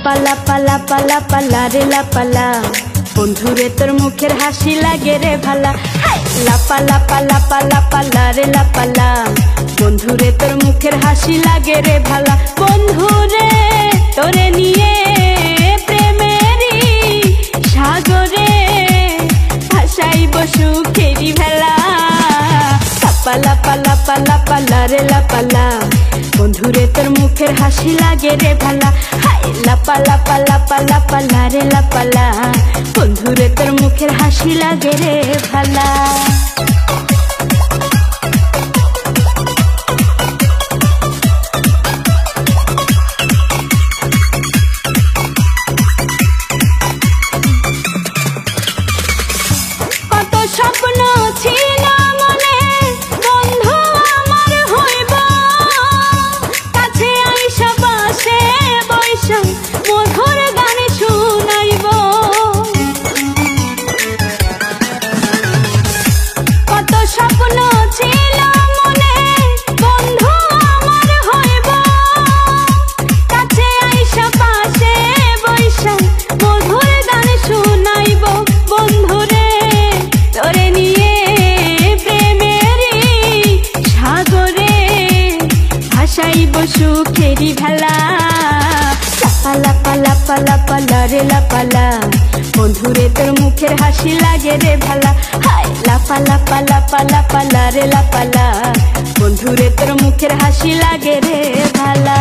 লাপা লাপা লাপা লাপা লারে লাপালা বন্ধুরে তোর মুখের হাসি লাগে রে ভালা। লাপা লাপা লাপা লাপা লারে লাপালা বন্ধুরে তোর মুখের হাসি লাগে রে ভালা। বন্ধুরে তোরে নিয়ে প্রেমেরই সাগরে ভাসাইব সুখেরি ভেলা। লাপা লাপা লাপা লাপা লারে লাপালা বন্ধুরে তোর মুখের হাসি লাগে রে ভালা। লাপা লাপা লাপা লাপা লারে লাপালা বন্ধুরে তোর মুখের হাসি লাগে রে ভালা। কত স্বপ্ন ছিল মনে বন্ধু আমার হইব, কাছে আইসা পাশে বৈশা মধুর গান শুনাইব। কত স্বপ্ন ছিল মনে বন্ধু আমার হইব, কাছে আইসা পাশে বৈশা মধুর গান শুনাইব। বন্ধুরে তোরে নিয়ে প্রেমেরই সাগরে ভাসাইব সুখেরি ভেলা। লাপা লাপা লাপা লাপা লারে লাপালা বন্ধুরে তোর মুখের হাসি লাগে রে ভালা। লাপা লাপা লাপা লাপা লারে লাপালা বন্ধুরে তোর মুখের হাসি লাগে রে ভালা।